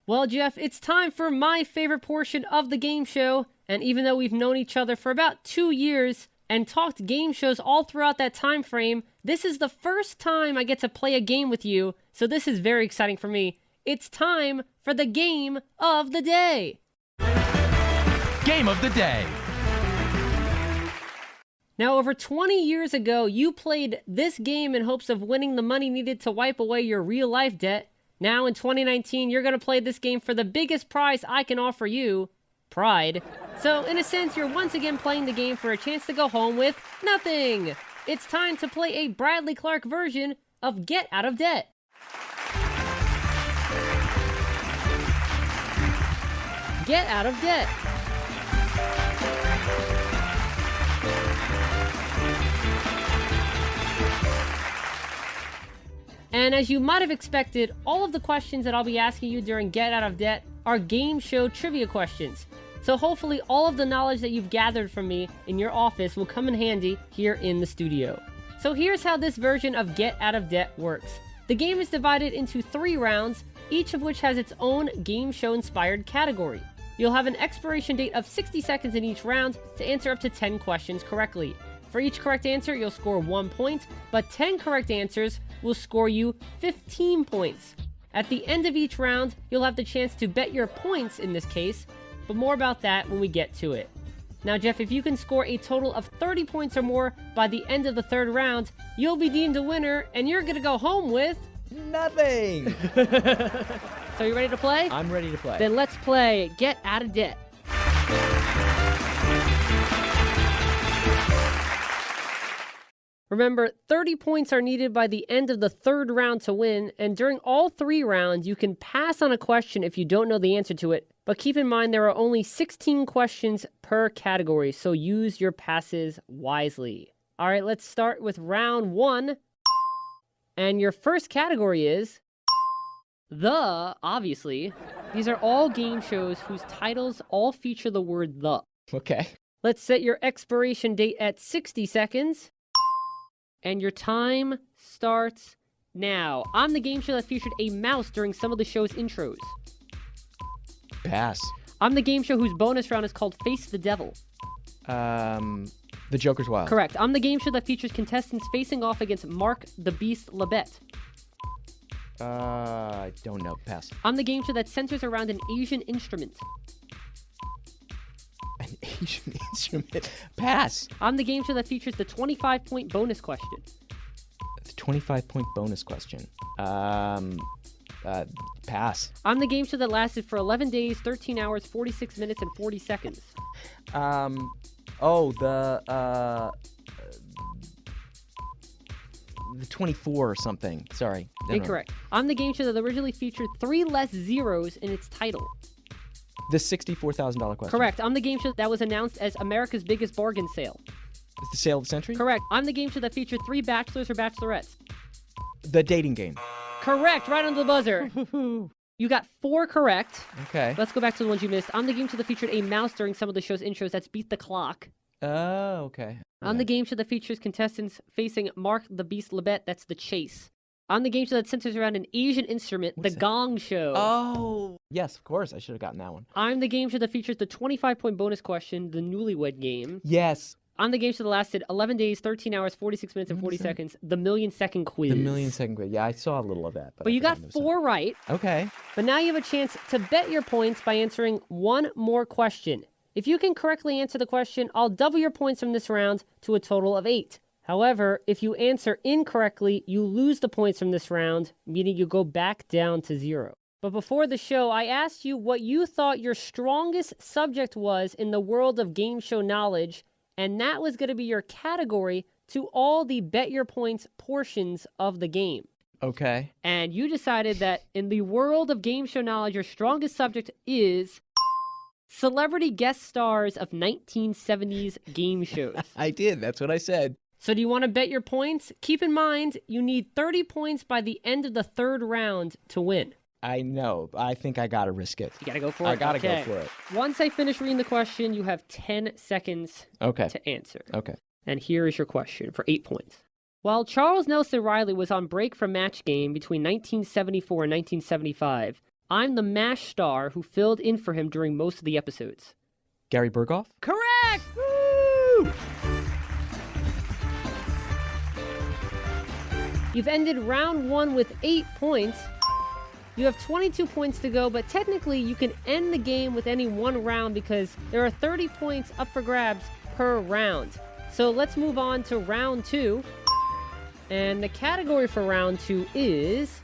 Well, Geoff, it's time for my favorite portion of the game show. And even though we've known each other for about 2 years and talked game shows all throughout that time frame, this is the first time I get to play a game with you. So this is very exciting for me. It's time for the game of the day. Game of the day. Now, over 20 years ago, you played this game in hopes of winning the money needed to wipe away your real-life debt. Now, in 2019, you're going to play this game for the biggest prize I can offer you, pride. So, in a sense, you're once again playing the game for a chance to go home with nothing. It's time to play a Bradley Clarke version of Get Out of Debt. Get Out of Debt. And as you might have expected, all of the questions that I'll be asking you during Get Out of Debt are game show trivia questions. So hopefully all of the knowledge that you've gathered from me in your office will come in handy here in the studio. So here's how this version of Get Out of Debt works. The game is divided into 3 rounds, each of which has its own game show inspired category. You'll have an expiration date of 60 seconds in each round to answer up to 10 questions correctly. For each correct answer, you'll score 1 point, but 10 correct answers will score you 15 points. At the end of each round, you'll have the chance to bet your points in this case, but more about that when we get to it. Now, Geoff, if you can score a total of 30 points or more by the end of the 3rd round, you'll be deemed a winner, and you're gonna go home with... nothing! So you ready to play? I'm ready to play. Then let's play Get Out of Debt. Remember, 30 points are needed by the end of the 3rd round to win, and during all 3 rounds, you can pass on a question if you don't know the answer to it. But keep in mind there are only 16 questions per category, so use your passes wisely. All right, let's start with round 1. And your first category is obviously. These are all game shows whose titles all feature the word the. Okay. Let's set your expiration date at 60 seconds. And your time starts now. I'm the game show that featured a mouse during some of the show's intros. Pass. I'm the game show whose bonus round is called Face the Devil. The Joker's Wild. Correct. I'm the game show that features contestants facing off against Mark the Beast Labette. I don't know. Pass. I'm the game show that centers around an Asian instrument. An Asian instrument. Pass. I'm the game show that features the 25-point bonus question. The 25-point bonus question. Pass. I'm the game show that lasted for 11 days, 13 hours, 46 minutes, and 40 seconds. The 24 or something. Sorry. Incorrect. I'm the game show that originally featured 3 less zeros in its title. The $64,000 question. Correct. I'm the game show that was announced as America's biggest bargain sale. It's the sale of the century? Correct. I'm the game show that featured 3 bachelors or bachelorettes. The dating game. Correct. Right under the buzzer. You got 4 correct. Okay. Let's go back to the ones you missed. I'm the game show that featured a mouse during some of the show's intros. That's Beat the Clock. Oh, okay. I'm the game show that features contestants facing Mark the Beast Labette. That's The Chase. I'm the game show that centers around an Asian instrument, The Gong Show. Oh, yes, of course. I should have gotten that one. I'm the game show that features the 25-point bonus question, The Newlywed Game. Yes. I'm the game show that lasted 11 days, 13 hours, 46 minutes, and 40 seconds, The Million-Second Quiz. The Million-Second Quiz. Yeah, I saw a little of that. But you got 4 right. Okay. But now you have a chance to bet your points by answering 1 more question. If you can correctly answer the question, I'll double your points from this round to a total of 8. However, if you answer incorrectly, you lose the points from this round, meaning you go back down to 0. But before the show, I asked you what you thought your strongest subject was in the world of game show knowledge, and that was going to be your category to all the Bet Your Points portions of the game. Okay. And you decided that in the world of game show knowledge, your strongest subject is celebrity guest stars of 1970s game shows. I did. That's what I said. So do you want to bet your points? Keep in mind, you need 30 points by the end of the 3rd round to win. I know. I think I got to risk it. You got to go for it? I got to go for it. Once I finish reading the question, you have 10 seconds to answer. Okay. And here is your question for 8 points. While Charles Nelson Riley was on break from match game between 1974 and 1975, I'm the MASH star who filled in for him during most of the episodes. Gary Berghoff? Correct! Woo! You've ended round 1 with 8 points. You have 22 points to go, but technically you can end the game with any one round because there are 30 points up for grabs per round. So let's move on to round 2. And the category for round 2 is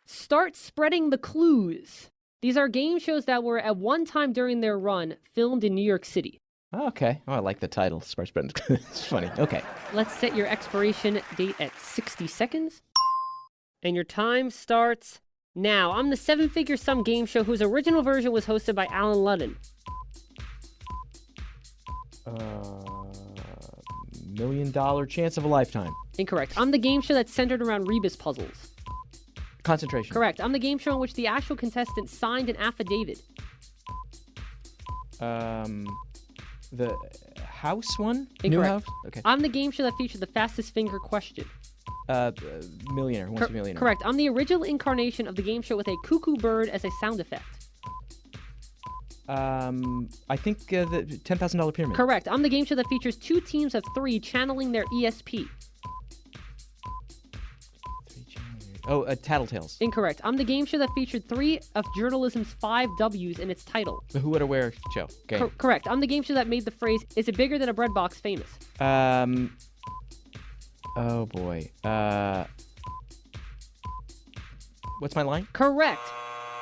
Start Spreading the Clues. These are game shows that were at one time during their run filmed in New York City. Okay. Oh, I like the title. Smart Spread. It's funny. Okay. Let's set your expiration date at 60 seconds. And your time starts now. I'm the seven-figure sum game show whose original version was hosted by Alan Ludden. $1 million chance of a lifetime. Incorrect. I'm the game show that's centered around rebus puzzles. Concentration. Correct. I'm the game show in which the actual contestant signed an affidavit. The house one? Incorrect. New house? Okay. I'm the game show that featured the fastest finger question. Millionaire. Who wants to be a millionaire? Correct. I'm the original incarnation of the game show with a cuckoo bird as a sound effect. I think the $10,000 pyramid. Correct. I'm the game show that features 2 teams of 3 channeling their ESP. Oh, Tattletales. Incorrect. I'm the game show that featured 3 of journalism's 5 W's in its title. The Who Would I Wear show. Okay. Correct. I'm the game show that made the phrase, "Is it bigger than a bread box?" famous. Oh boy. What's my line? Correct.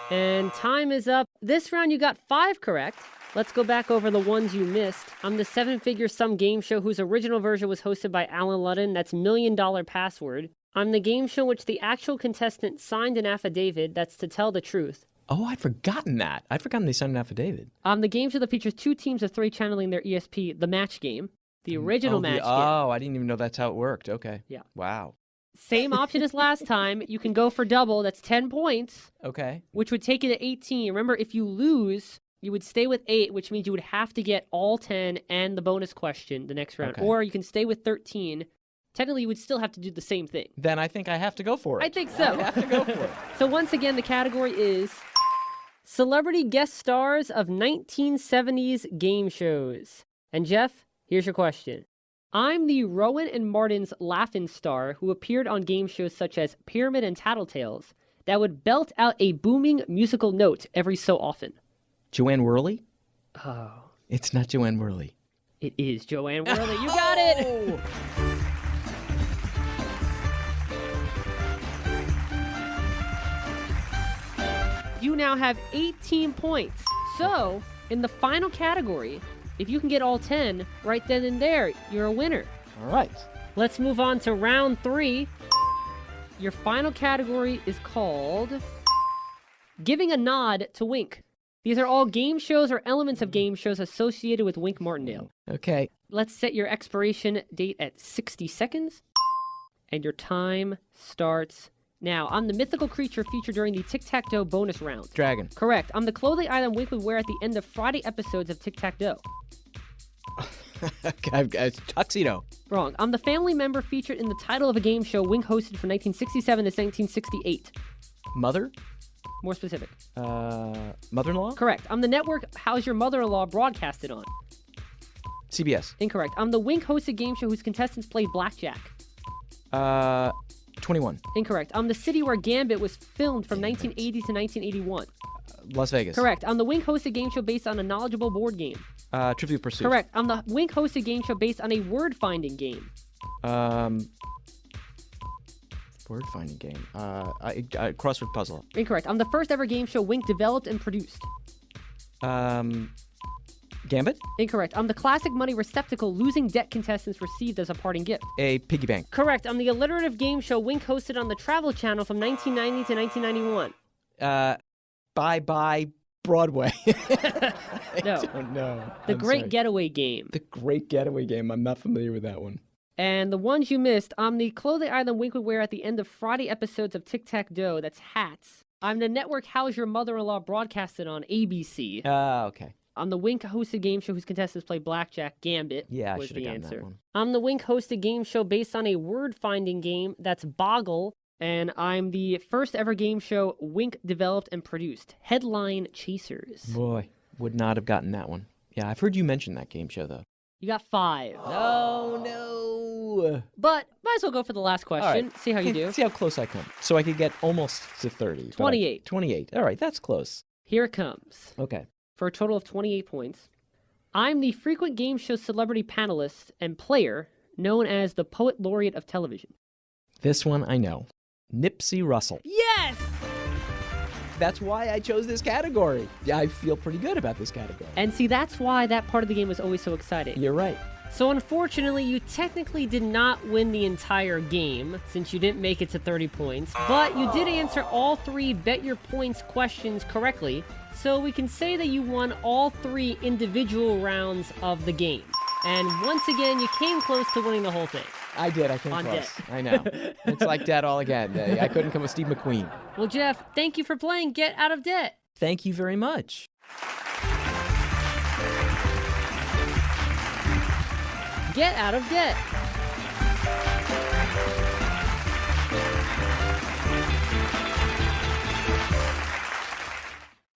And time is up. This round you got 5 correct. Let's go back over the ones you missed. I'm the seven-figure sum game show whose original version was hosted by Alan Ludden. That's $1 Million Password. I'm the game show in which the actual contestant signed an affidavit. That's To Tell the Truth. Oh, I'd forgotten that. I'd forgotten they signed an affidavit. I'm the game show that features 2 teams of 3 channeling their ESP, the match game. The original match game. Oh, I didn't even know that's how it worked. Okay. Yeah. Wow. Same option as last time. You can go for double. That's 10 points. Okay. Which would take you to 18. Remember, if you lose, you would stay with 8, which means you would have to get all 10 and the bonus question the next round. Okay. Or you can stay with 13. Technically, you would still have to do the same thing. Then I think I have to go for it. I think so. I have to go for it. So once again, the category is Celebrity Guest Stars of 1970s Game Shows. And Jeff, here's your question. I'm the Rowan and Martin's Laugh-In star who appeared on game shows such as Pyramid and Tattletales that would belt out a booming musical note every so often. Joanne Worley? Oh. It's not Joanne Worley. It is Joanne Worley. You got it! You now have 18 points. So, in the final category, if you can get all 10 right then and there, you're a winner. All right. Let's move on to round 3. Your final category is called Giving a Nod to Wink. These are all game shows or elements of game shows associated with Wink Martindale. Okay. Let's set your expiration date at 60 seconds. And your time starts now. I'm the mythical creature featured during the Tic-Tac-Toe bonus round. Dragon. Correct. I'm the clothing item Wink would wear at the end of Friday episodes of Tic-Tac-Toe. Tuxedo. Wrong. I'm the family member featured in the title of a game show Wink hosted from 1967 to 1968. Mother? More specific. Mother-in-law? Correct. I'm the network How's Your Mother-in-Law broadcasted on. CBS. Incorrect. I'm the Wink hosted game show whose contestants played blackjack. 21. Incorrect. I'm the city where Gambit was filmed from 1980 to 1981. Las Vegas. Correct. I'm the Wink hosted game show based on a knowledgeable board game. Trivial Pursuit. Correct. I'm the Wink hosted game show based on a word-finding game. Word-finding game. Crossword puzzle. Incorrect. I'm the first ever game show Wink developed and produced. Gambit? Incorrect. I'm the classic money receptacle losing debt contestants received as a parting gift. A piggy bank. Correct. I'm the alliterative game show Wink hosted on the Travel Channel from 1990 to 1991. Bye-bye Broadway. No. I don't know. The I'm Great sorry. Getaway Game. The Great Getaway Game. I'm not familiar with that one. And the ones you missed, I'm the clothing item Wink would wear at the end of Friday episodes of Tic-Tac-Toe. That's hats. I'm the network How's Your Mother-in-Law broadcasted on ABC. Okay. I'm the Wink hosted game show whose contestants play blackjack. Gambit Yeah, I was should have the gotten answer. that one. I'm the Wink hosted game show based on a word-finding game. That's Boggle. and I'm the first ever game show Wink developed and produced. Headline Chasers. Boy, would not have gotten that one. Yeah, I've heard you mention that game show, though. You got 5. Oh, no. But might as well go for the last question. Right. See how you do. See how close I come. So I could get almost to 30. 28. 28. All right, that's close. Here it comes. Okay. For a total of 28 points. I'm the frequent game show celebrity panelist and player known as the Poet Laureate of television. This one I know. Nipsey Russell. Yes! That's why I chose this category. Yeah, I feel pretty good about this category. And see, that's why that part of the game was always so exciting. You're right. So unfortunately, you technically did not win the entire game since you didn't make it to 30 points, but you did answer all 3 Bet Your Points questions correctly, so we can say that you won all 3 individual rounds of the game. And once again, you came close to winning the whole thing. I did. I came On close. debt. I know. It's like debt all again. I couldn't come with Steve McQueen. Well, Geoff, thank you for playing Get Out of Debt. Thank you very much. Get Out of Debt.